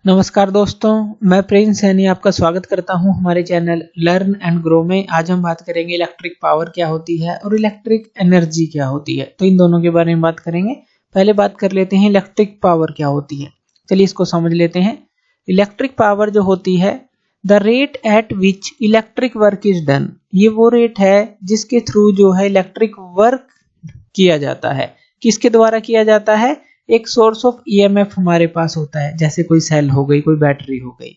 नमस्कार दोस्तों, मैं प्रिंस सैनी आपका स्वागत करता हूं हमारे चैनल लर्न एंड ग्रो में। आज हम बात करेंगे इलेक्ट्रिक पावर क्या होती है और इलेक्ट्रिक एनर्जी क्या होती है। तो इन दोनों के बारे में बात करेंगे। पहले बात कर लेते हैं इलेक्ट्रिक पावर क्या होती है। चलिए इसको समझ लेते हैं। इलेक्ट्रिक पावर जो होती है, the rate at which electric work is done, ये वो रेट है जिसके थ्रू जो है इलेक्ट्रिक वर्क किया जाता है। किसके द्वारा किया जाता है? एक सोर्स ऑफ ईएमएफ हमारे पास होता है, जैसे कोई सेल हो गई, कोई बैटरी हो गई।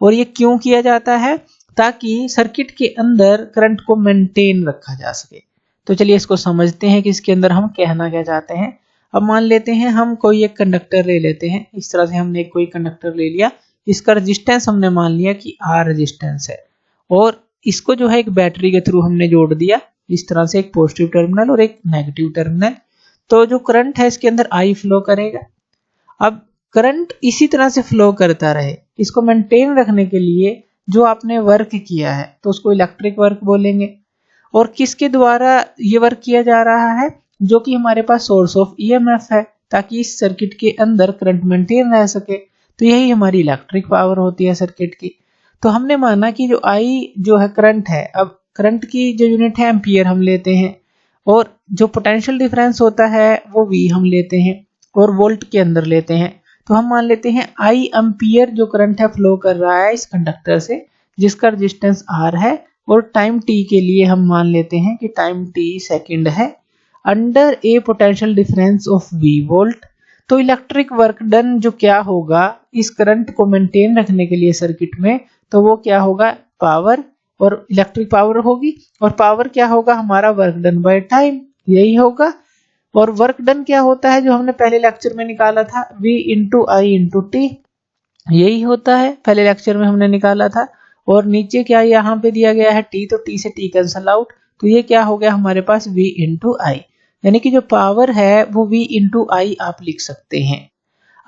और ये क्यों किया जाता है? ताकि सर्किट के अंदर करंट को मेंटेन रखा जा सके। तो चलिए इसको समझते हैं कि इसके अंदर हम कहना क्या चाहते हैं। अब मान लेते हैं हम कोई एक कंडक्टर ले लेते हैं। इस तरह से हमने कोई कंडक्टर ले लिया, इसका रेजिस्टेंस हमने मान लिया कि R रेजिस्टेंस है, और इसको जो है एक बैटरी के थ्रू हमने जोड़ दिया। इस तरह से एक पॉजिटिव टर्मिनल और एक नेगेटिव टर्मिनल। तो जो करंट है इसके अंदर I फ्लो करेगा। अब करंट इसी तरह से फ्लो करता रहे, इसको मेंटेन रखने के लिए जो आपने वर्क किया है तो उसको इलेक्ट्रिक वर्क बोलेंगे। और किसके द्वारा ये वर्क किया जा रहा है? जो कि हमारे पास सोर्स ऑफ ईएमएफ है, ताकि इस सर्किट के अंदर करंट मेंटेन रह सके। तो यही हमारी इलेक्ट्रिक पावर होती है सर्किट की। तो हमने माना कि जो I जो है करंट है, अब करंट की जो यूनिट है एम्पियर हम लेते हैं, और जो पोटेंशियल डिफरेंस होता है वो V हम लेते हैं और वोल्ट के अंदर लेते हैं। तो हम मान लेते हैं I एम्पियर जो करंट है फ्लो कर रहा है इस कंडक्टर से, जिसका रेजिस्टेंस R है, और टाइम t के लिए हम मान लेते हैं कि टाइम t सेकंड है, under A potential difference of V volt. तो इलेक्ट्रिक वर्क डन जो क्या होगा इस करंट को मेंटेन रखने के लिए सर्किट में, तो वो क्या होगा? पावर, और इलेक्ट्रिक पावर होगी। और पावर क्या होगा? हमारा वर्क डन बाय टाइम, यही होगा। और वर्क डन क्या होता है जो हमने पहले लेक्चर में निकाला था? V इंटू आई इंटू टी, यही होता है, पहले लेक्चर में हमने निकाला था। और नीचे क्या यहाँ पे दिया गया है? T, तो T से T कैंसल आउट, तो ये क्या हो गया हमारे पास? V इंटू आई। यानी कि जो पावर है वो V इंटू आई आप लिख सकते हैं।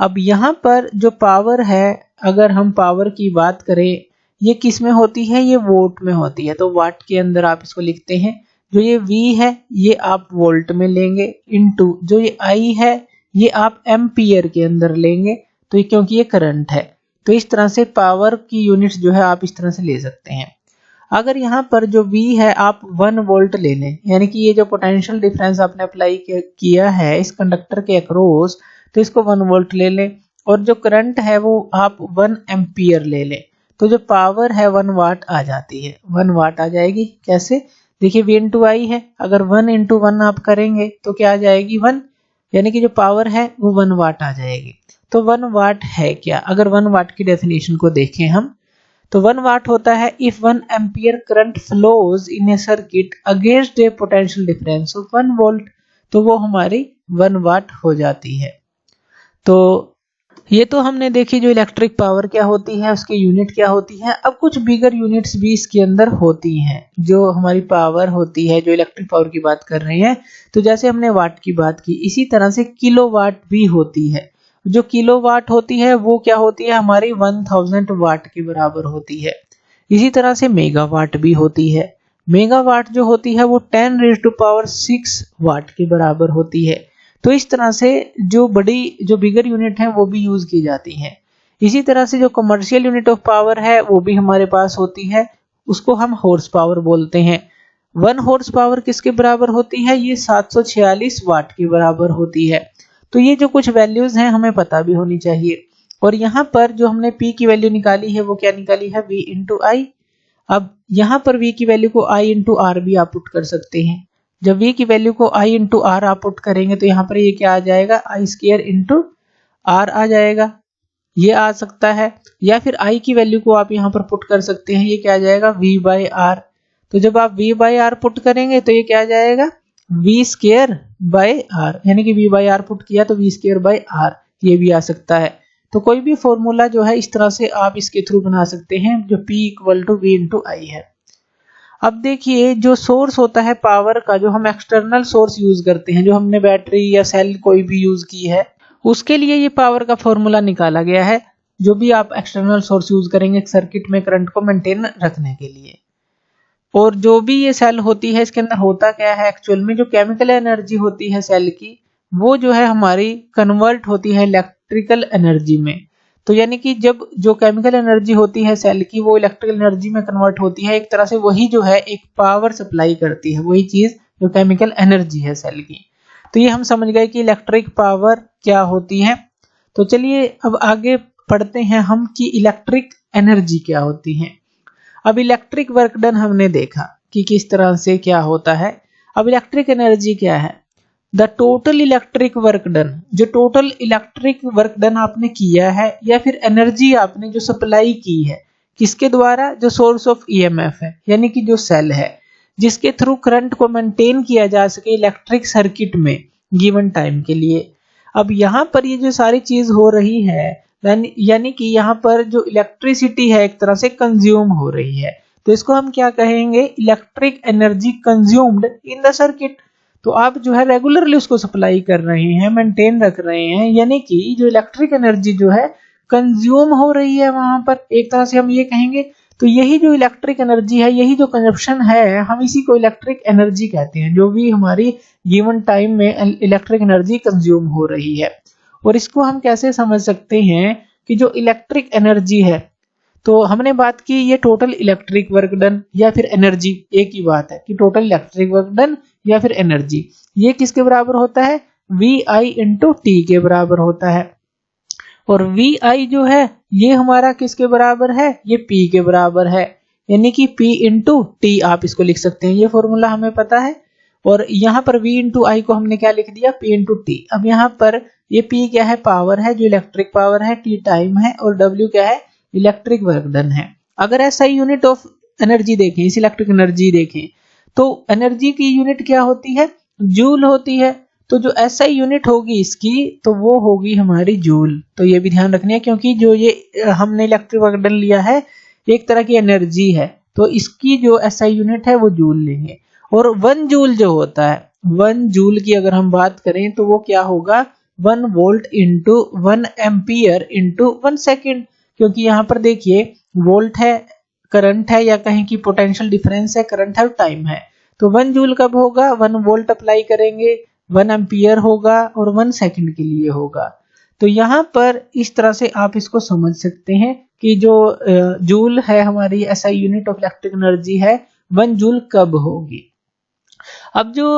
अब यहाँ पर जो पावर है, अगर हम पावर की बात करें, ये किस में होती है? ये वोट में होती है। तो वाट के अंदर आप इसको लिखते हैं। जो ये V है ये आप वोल्ट में लेंगे, इनटू जो ये I है ये आप एम्पियर के अंदर लेंगे। तो ये क्योंकि ये करंट है, तो इस तरह से पावर की यूनिट्स जो है आप इस तरह से ले सकते हैं। अगर यहाँ पर जो V है आप 1 वोल्ट ले लें, यानी कि ये जो पोटेंशियल डिफरेंस आपने अप्लाई किया है इस कंडक्टर के अक्रॉस, तो इसको 1 वोल्ट ले लें। और जो करंट है वो आप 1 एम्पियर ले लें, तो जो पावर है 1 वाट आ जाती है। 1 वाट आ जाएगी। कैसे? देखिए V इंटू आई है, अगर 1 इंटू 1 आप करेंगे तो क्या आ जाएगी? 1, यानी कि जो पावर है वो 1 वाट आ जाएगी। तो 1 वाट है क्या? अगर 1 वाट की डेफिनेशन को देखें हम, तो 1 वाट होता है if 1 ampere current flows in A circuit against A potential difference of 1 volt, तो वो हमारी 1 वाट हो जाती है। तो ये तो हमने देखी जो इलेक्ट्रिक पावर क्या होती है, उसकी यूनिट क्या होती है। अब कुछ बिगर यूनिट्स भी इसके अंदर होती हैं जो हमारी पावर होती है, जो इलेक्ट्रिक पावर की बात कर रहे हैं। तो जैसे हमने वाट की बात की, इसी तरह से किलोवाट भी होती है। जो किलोवाट होती है वो क्या होती है? हमारी 1000 वाट के बराबर होती है। इसी तरह से मेगावाट भी होती है। मेगावाट जो होती है वो 10⁶ वाट के बराबर होती है। तो इस तरह से जो बिगर यूनिट है वो भी यूज की जाती है। इसी तरह से जो कमर्शियल यूनिट ऑफ पावर है वो भी हमारे पास होती है, उसको हम हॉर्स पावर बोलते हैं। 1 हॉर्स पावर किसके बराबर होती है? ये 746 वाट के बराबर होती है। तो ये जो कुछ वैल्यूज हैं हमें पता भी होनी चाहिए। और यहाँ पर जो हमने P की वैल्यू निकाली है वो क्या निकाली है? V इंटू आई। अब यहाँ पर V की वैल्यू को I इंटू आर भी आप पुट कर सकते हैं। जब V की वैल्यू को I इंटू आर आप पुट करेंगे तो यहाँ पर ये क्या आ जाएगा? I स्क्वायर इंटू आर आ जाएगा, ये आ सकता है। या फिर I की वैल्यू को आप यहाँ पर पुट कर सकते हैं, ये क्या आ जाएगा? V by R. तो जब आप V बाई आर पुट करेंगे तो ये क्या आ जाएगा? V स्क्वायर बाई आर, यानी कि V बाई आर पुट किया तो V स्क्वायर बाई आर, ये भी आ सकता है। तो कोई भी फॉर्मूला जो है इस तरह से आप इसके थ्रू बना सकते हैं, जो P equal to V into I है। अब देखिए जो सोर्स होता है पावर का, जो हम एक्सटर्नल सोर्स यूज करते हैं, जो हमने बैटरी या सेल कोई भी यूज की है, उसके लिए ये पावर का फॉर्मूला निकाला गया है। जो भी आप एक्सटर्नल सोर्स यूज करेंगे सर्किट में करंट को मेंटेन रखने के लिए। और जो भी ये सेल होती है इसके अंदर होता क्या है एक्चुअल में, जो केमिकल एनर्जी होती है सेल की, वो जो है हमारी कन्वर्ट होती है इलेक्ट्रिकल एनर्जी में। तो यानी कि जब जो केमिकल एनर्जी होती है सेल की वो इलेक्ट्रिकल एनर्जी में कन्वर्ट होती है, एक तरह से वही जो है एक पावर सप्लाई करती है, वही चीज जो केमिकल एनर्जी है सेल की। तो ये हम समझ गए कि इलेक्ट्रिक पावर क्या होती है। तो चलिए अब आगे पढ़ते हैं हम कि इलेक्ट्रिक एनर्जी क्या होती है। अब इलेक्ट्रिक वर्क डन हमने देखा कि किस तरह से क्या होता है। अब इलेक्ट्रिक एनर्जी क्या है? The total electric work done, जो टोटल इलेक्ट्रिक वर्क डन आपने किया है या फिर एनर्जी आपने जो सप्लाई की है, किसके द्वारा? जो सोर्स ऑफ ईएमएफ है, यानी कि जो सेल है, जिसके थ्रू करंट को मेंटेन किया जा सके इलेक्ट्रिक सर्किट में गिवन टाइम के लिए। अब यहाँ पर ये जो सारी चीज हो रही है, यानी कि यहाँ पर जो इलेक्ट्रिसिटी है एक तरह से कंज्यूम हो रही है, तो इसको हम क्या कहेंगे? Electric energy consumed in the circuit. तो आप जो है रेगुलरली उसको सप्लाई कर रहे हैं, मेंटेन रख रहे हैं, यानी कि जो इलेक्ट्रिक एनर्जी जो है कंज्यूम हो रही है वहां पर, एक तरह से हम ये कहेंगे। तो यही जो इलेक्ट्रिक एनर्जी है, यही जो कंजप्शन है, हम इसी को इलेक्ट्रिक एनर्जी कहते हैं, जो भी हमारी गिवन टाइम में इलेक्ट्रिक एनर्जी कंज्यूम हो रही है। और इसको हम कैसे समझ सकते हैं कि जो इलेक्ट्रिक एनर्जी है, तो हमने बात की ये टोटल इलेक्ट्रिक वर्क डन या फिर एनर्जी, एक ही बात है कि टोटल इलेक्ट्रिक वर्क डन या फिर एनर्जी, ये किसके बराबर होता है? वी आई इंटू टी के बराबर होता है। और वी आई जो है ये हमारा किसके बराबर है? ये पी के बराबर है, यानी कि पी इंटू टी आप इसको लिख सकते हैं, ये फॉर्मूला हमें पता है। और यहाँ पर v इंटू आई को हमने क्या लिख दिया? p into T. अब यहाँ पर ये p क्या है? पावर है, जो इलेक्ट्रिक पावर है, t टाइम है, और w क्या है? इलेक्ट्रिक वर्क डन है। अगर ऐसा यूनिट ऑफ एनर्जी देखें, इस इलेक्ट्रिक एनर्जी देखें, तो एनर्जी की यूनिट क्या होती है? जूल होती है। तो जो ऐसा यूनिट होगी इसकी, तो वो होगी हमारी जूल। तो ये भी ध्यान रखनी है, क्योंकि जो ये हमने इलेक्ट्रिक वर्क डन लिया है एक तरह की एनर्जी है, तो इसकी जो ऐसा यूनिट है वो जूल लेंगे। और 1 जूल जो होता है, 1 जूल की अगर हम बात करें तो वो क्या होगा? 1 volt into 1 ampere into 1 second, क्योंकि यहाँ पर देखिए वोल्ट है, करंट है, या कहें कि पोटेंशियल डिफरेंस है, करंट है और टाइम है। तो 1 जूल कब होगा? 1 वोल्ट अप्लाई करेंगे, 1 एम्पियर होगा और 1 सेकेंड के लिए होगा। तो यहाँ पर इस तरह से आप इसको समझ सकते हैं कि जो जूल है हमारी ऐसा यूनिट ऑफ इलेक्ट्रिक एनर्जी है, 1 जूल कब होगी। अब जो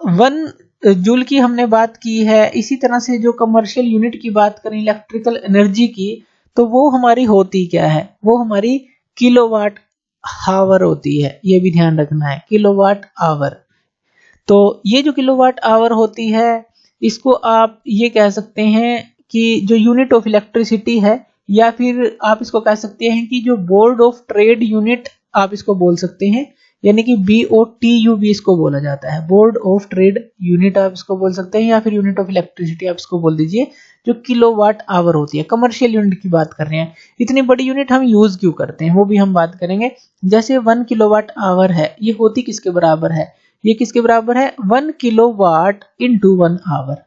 1 जूल की हमने बात की है, इसी तरह से जो कमर्शियल यूनिट की बात करें इलेक्ट्रिकल एनर्जी की, तो वो हमारी होती क्या है? वो हमारी किलोवाट आवर होती है, ये भी ध्यान रखना है, किलोवाट आवर। तो ये जो किलोवाट आवर होती है, इसको आप ये कह सकते हैं कि जो यूनिट ऑफ इलेक्ट्रिसिटी है, या फिर आप इसको कह सकते हैं कि जो बोर्ड ऑफ ट्रेड यूनिट आप इसको बोल सकते हैं, यानी कि BOTU भी इसको बोला जाता है, बोर्ड ऑफ ट्रेड यूनिट आप इसको बोल सकते हैं, या फिर यूनिट ऑफ इलेक्ट्रिसिटी आप इसको बोल दीजिए, जो किलोवाट आवर होती है। कमर्शियल यूनिट की बात कर रहे हैं, इतनी बड़ी यूनिट हम यूज क्यों करते हैं वो भी हम बात करेंगे। जैसे 1 किलोवाट आवर है, ये होती किसके बराबर है? ये किसके बराबर है? 1 किलोवाट इंटू 1 आवर।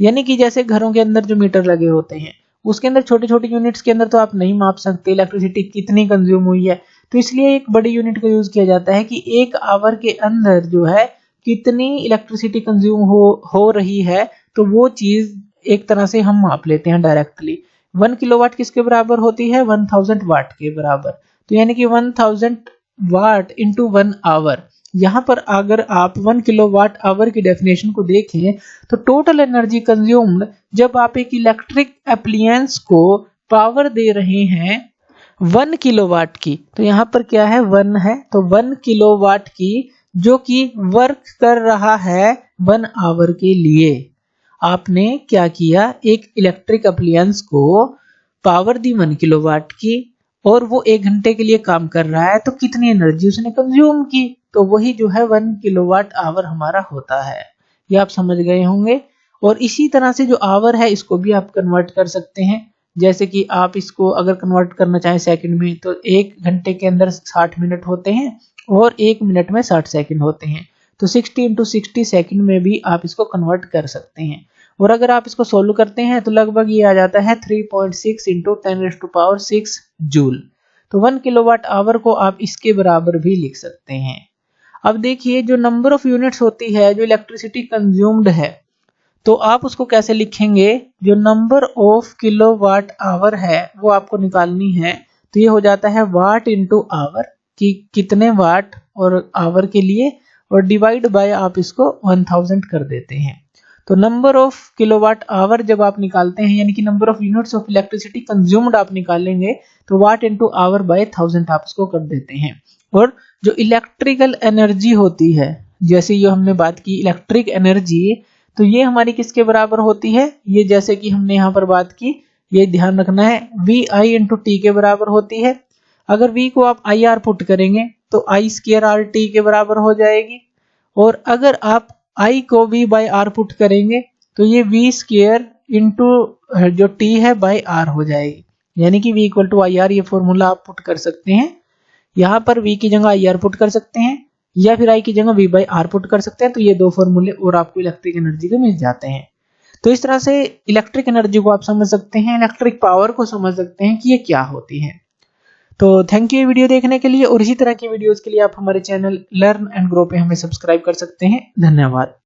यानी कि जैसे घरों के अंदर जो मीटर लगे होते हैं, उसके अंदर छोटे छोटे यूनिट्स के अंदर तो आप नहीं माप सकते इलेक्ट्रिसिटी कितनी कंज्यूम हुई है, तो इसलिए एक बड़ी यूनिट का यूज किया जाता है कि 1 आवर के अंदर जो है कितनी इलेक्ट्रिसिटी कंज्यूम हो रही है, तो वो चीज एक तरह से हम माप लेते हैं डायरेक्टली। 1 किलोवाट किसके बराबर होती है? 1000 वाट के बराबर। तो यानी कि 1000 वाट इंटू 1 आवर। यहाँ पर अगर आप 1 किलोवाट आवर की डेफिनेशन को देखें, तो टोटल एनर्जी कंज्यूम्ड जब आप एक इलेक्ट्रिक एप्लियंस को पावर दे रहे हैं 1 किलोवाट की, तो यहाँ पर क्या है? 1 है, तो 1 किलोवाट की जो कि वर्क कर रहा है 1 आवर के लिए। आपने क्या किया? एक इलेक्ट्रिक एप्लियंस को पावर दी 1 किलोवाट की, और वो 1 घंटे के लिए काम कर रहा है, तो कितनी एनर्जी उसने कंज्यूम की? तो वही जो है 1 किलोवाट आवर हमारा होता है। ये आप समझ गए होंगे। और इसी तरह से जो आवर है इसको भी आप कन्वर्ट कर सकते हैं, जैसे कि आप इसको अगर कन्वर्ट करना चाहें सेकंड में, तो 1 घंटे के अंदर 60 मिनट होते हैं और 1 मिनट में 60 सेकंड होते हैं, तो 60 × 60 सेकंड में भी आप इसको कन्वर्ट कर सकते हैं। और अगर आप इसको सोल्व करते हैं तो लगभग ये आ जाता है 3.6 × 10⁻⁶ जूल। तो 1 किलोवाट आवर को आप इसके बराबर भी लिख सकते हैं। अब देखिए जो नंबर ऑफ यूनिट्स होती है जो इलेक्ट्रिसिटी कंज्यूम्ड है, तो आप उसको कैसे लिखेंगे, जो नंबर ऑफ किलोवाट आवर है वो आपको निकालनी है। तो ये हो जाता है वाट इंटू आवर, कि कितने वाट और आवर के लिए, और डिवाइड बाय आप इसको 1000 कर देते हैं। तो नंबर ऑफ किलोवाट आवर जब आप निकालते हैं, यानी कि number of units of electricity consumed आप निकालेंगे, तो वाट इंटू आवर बाय 1000 आप इसको कर देते हैं। और जो इलेक्ट्रिकल एनर्जी होती है, जैसे ये हमने बात की इलेक्ट्रिक एनर्जी, तो ये हमारी किसके बराबर होती है, ये जैसे कि हमने यहाँ पर बात की, ये ध्यान रखना है, वी आई इंटू टी के बराबर होती है। अगर v को आप आई आर पुट करेंगे तो आई स्क्वायर आर टी के बराबर हो जाएगी, और अगर आप i को v बाई आर पुट करेंगे तो ये v स्क्वायर इंटू जो t है बाई आर हो जाएगी, यानी कि v equal to I R. ये फॉर्मूला आप पुट कर सकते हैं, यहाँ पर v की जगह आई आर पुट कर सकते हैं, या फिर i की जगह v बाई आर पुट कर सकते हैं। तो ये दो फॉर्मूले और आपको इलेक्ट्रिक एनर्जी के मिल जाते हैं। तो इस तरह से इलेक्ट्रिक एनर्जी को आप समझ सकते हैं, इलेक्ट्रिक पावर को समझ सकते हैं कि ये क्या होती है। तो थैंक यू वीडियो देखने के लिए, और इसी तरह की वीडियोस के लिए आप हमारे चैनल लर्न एंड ग्रो पे हमें सब्सक्राइब कर सकते हैं। धन्यवाद।